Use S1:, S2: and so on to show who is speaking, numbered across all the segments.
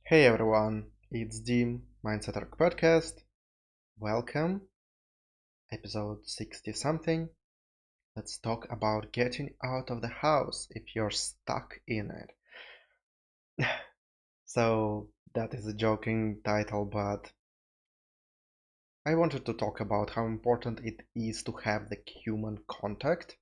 S1: Hey everyone, it's Dim, Mindset Arc Podcast. Welcome, episode 60 something. Let's talk about getting out of the house if you're stuck in it. So, that is a joking title, but I wanted to talk about how important it is to have the human contact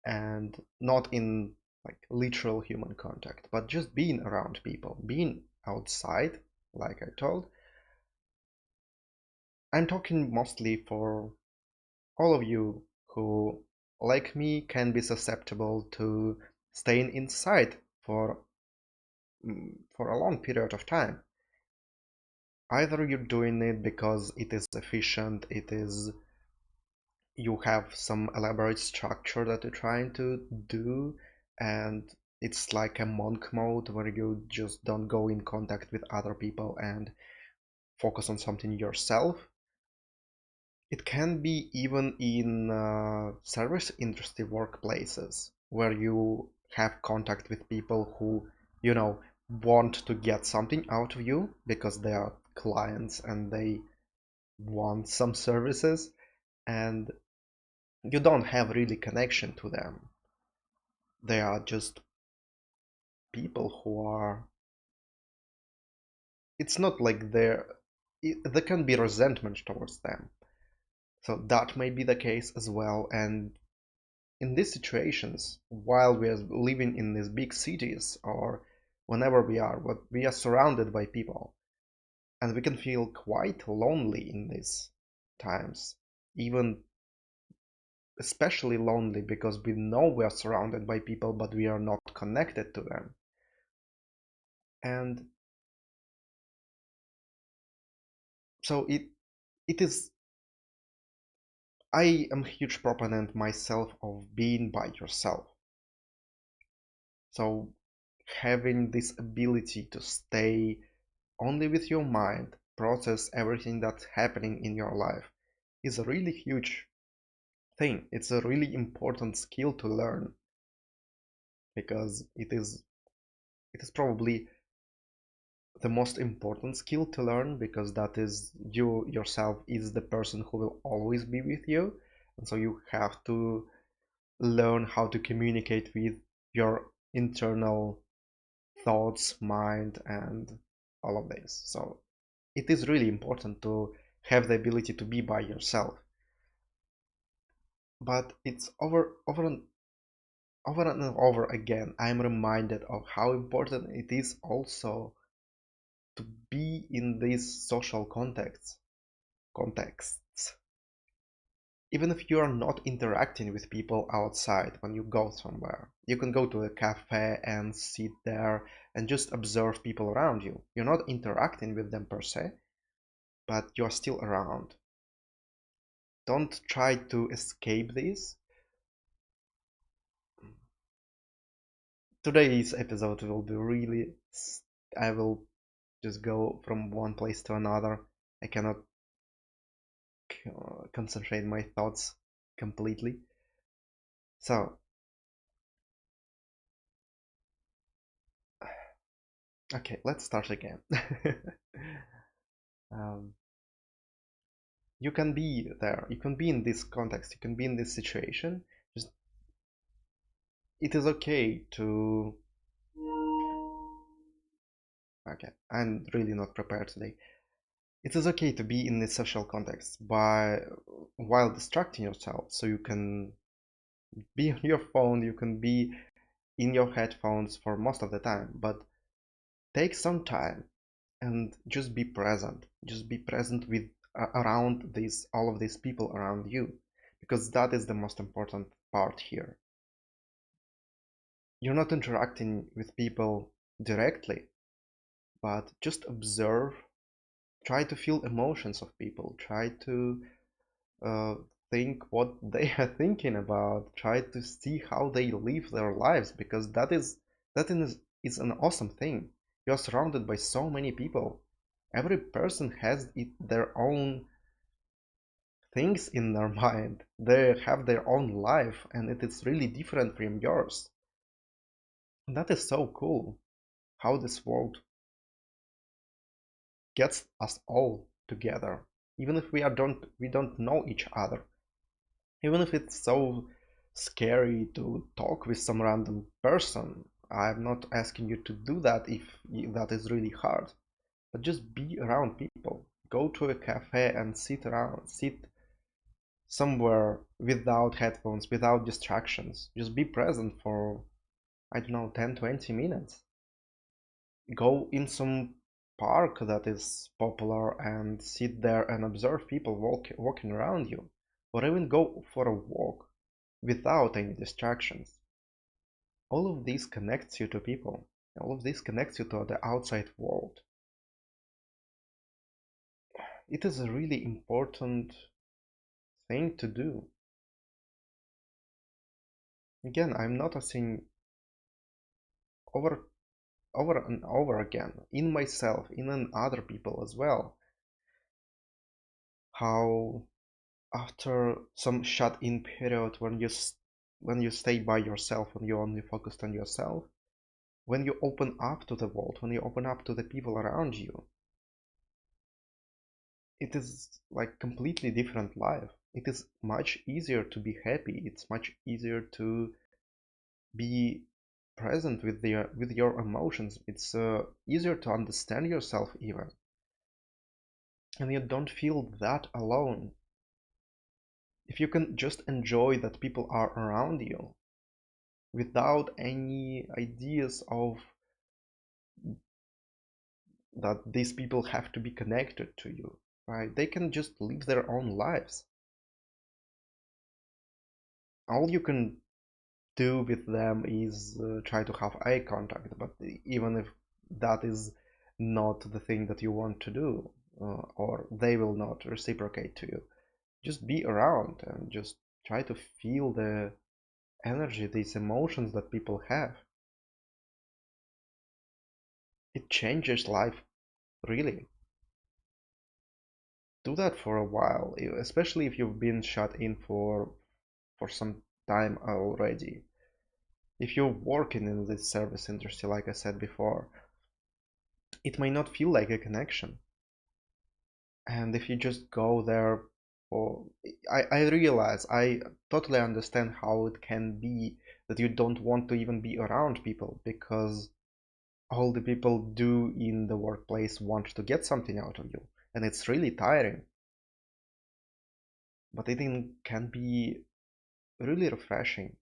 S1: and not in like literal human contact, but just being around people, being outside, like I told. I'm talking mostly for all of you who, like me, can be susceptible to staying inside for a long period of time. Either you're doing it because it is efficient, it is you have some elaborate structure that you're trying to do, and it's like a monk mode where you just don't go in contact with other people and focus on something yourself. It can be even in service industry workplaces where you have contact with people who, you know, want to get something out of you because they are clients and they want some services, and you don't have really connection to them. They are just people who are, it's not like there can be resentment towards them. So that may be the case as well, and in these situations, while we are living in these big cities or whenever we are surrounded by people, and we can feel quite lonely in these times, even especially lonely because we know we are surrounded by people, but we are not connected to them. And so it is. I am a huge proponent myself of being by yourself. So having this ability to stay only with your mind, process everything that's happening in your life is a really huge thing. It's a really important skill to learn because it is probably the most important skill to learn because that is you yourself is the person who will always be with you. And so you have to learn how to communicate with your internal thoughts, mind, and all of this. So it is really important to have the ability to be by yourself. But it's over and over again, I'm reminded of how important it is also to be in these social contexts. Even if you are not interacting with people outside when you go somewhere, you can go to a cafe and sit there and just observe people around you. You're not interacting with them per se, but you're still around. Don't try to escape this. Today's episode will be really. I will just go from one place to another. I cannot concentrate my thoughts completely. So, okay, let's start again. um, you can be there, you can be in this context, you can be in this situation. Just it is okay to. Okay, I'm really not prepared today. It is okay to be in this social context by while distracting yourself, so you can be on your phone, you can be in your headphones for most of the time, but take some time and just be present. Just be present with around these all of these people around you, because that is the most important part here. You're not interacting with people directly, but just observe. Try to feel emotions of people. Try to uh, think what they are thinking about. Try to see how they live their lives, because that is an awesome thing. You're surrounded by so many people. Every person has their own things in their mind. They have their own life, and it is really different from yours. And that is so cool. How this world gets us all together, even if we don't know each other, even if it's so scary to talk with some random person. I'm not asking you to do that if that is really hard, but just be around people. Go to a cafe and sit somewhere without headphones, without distractions. Just be present for, I don't know, 10, 20 minutes. Go in some park that is popular and sit there and observe people walking around you. Or even go for a walk without any distractions. All of this connects you to people. All of this connects you to the outside world. It is a really important thing to do. Again, I'm noticing over and over again in myself, in other people as well, how after some shut-in period when you stay by yourself, when you're only focused on yourself, when you open up to the world, when you open up to the people around you, it is like completely different life. It is much easier to be happy. It's much easier to be present with your emotions. It's easier to understand yourself even, and you don't feel that alone. If you can just enjoy that people are around you without any ideas of that these people have to be connected to you, right? They can just live their own lives. All you can do with them is try to have eye contact, but even if that is not the thing that you want to do, or they will not reciprocate to you, just be around and just try to feel the energy, these emotions that people have. It changes life, really. Do that for a while, especially if you've been shut in for some time already. If you're working in this service industry, like I said before, it may not feel like a connection. And if you just go there for, I realize, I totally understand how it can be that you don't want to even be around people because all the people do in the workplace want to get something out of you, and it's really tiring. But it can be really refreshing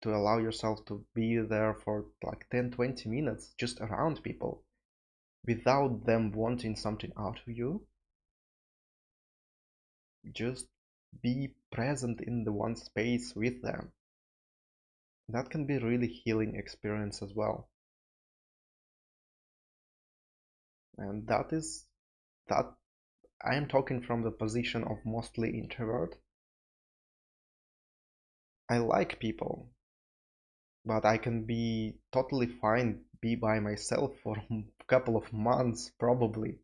S1: to allow yourself to be there for like 10, 20 minutes just around people without them wanting something out of you. Just be present in the one space with them. That can be a really healing experience as well. And that I am talking from the position of mostly introvert. I like people, but I can be totally fine be by myself for a couple of months probably.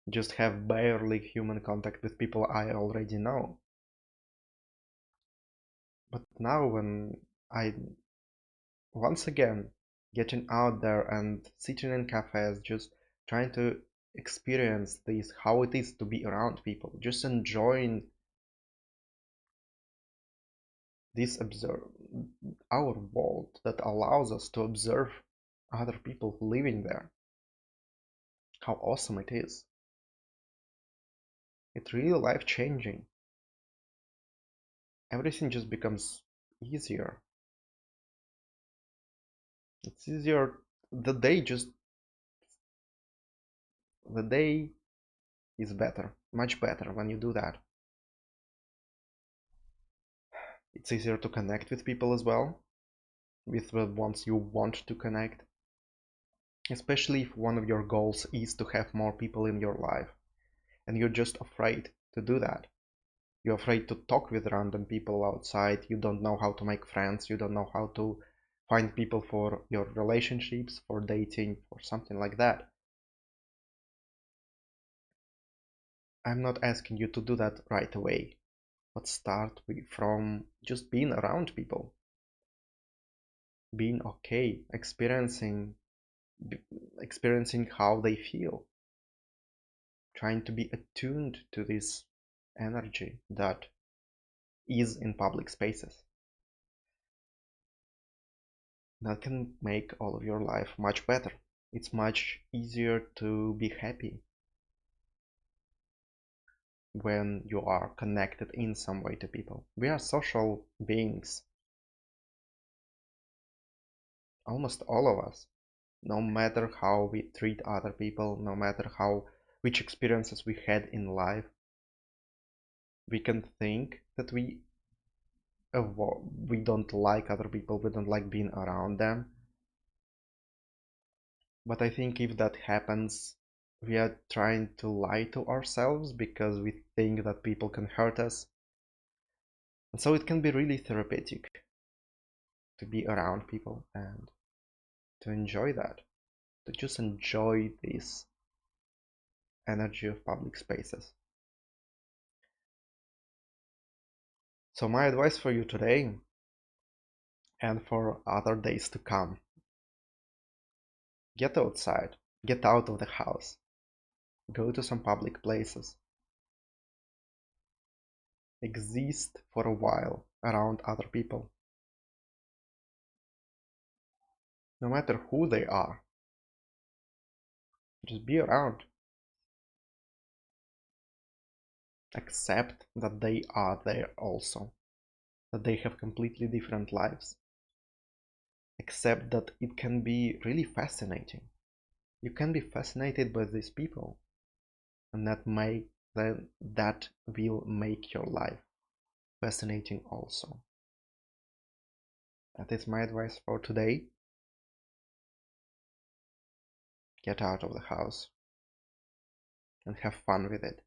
S1: Just have barely human contact with people I already know. But now when I once again getting out there and sitting in cafes, just trying to experience this, how it is to be around people, just enjoying this observe our world that allows us to observe other people living there. How awesome it is. It's really life changing. Everything just becomes easier. It's easier. The day just the day is better, much better when you do that. It's easier to connect with people as well, with the ones you want to connect, especially if one of your goals is to have more people in your life and you're just afraid to do that. You're afraid to talk with random people outside, you don't know how to make friends, you don't know how to find people for your relationships, for dating, or something like that. I'm not asking you to do that right away, but start from just being around people, being okay, experiencing how they feel. trying to be attuned to this energy that is in public spaces. That can make all of your life much better. It's much easier to be happy when you are connected in some way to people. We are social beings, almost all of us. No matter how we treat other people, no matter which experiences we had in life, we can think that we don't like other people, we don't like being around them. But I think if that happens, we are trying to lie to ourselves because we think that people can hurt us. And so it can be really therapeutic to be around people and to enjoy that, to just enjoy this energy of public spaces. So my advice for you today and for other days to come: get outside, get out of the house, go to some public places, exist for a while around other people, no matter who they are. Just be around. Accept that they are there also, that they have completely different lives. Accept that it can be really fascinating. You can be fascinated by these people, and that will make your life fascinating also. That is my advice for today. Get out of the house and have fun with it.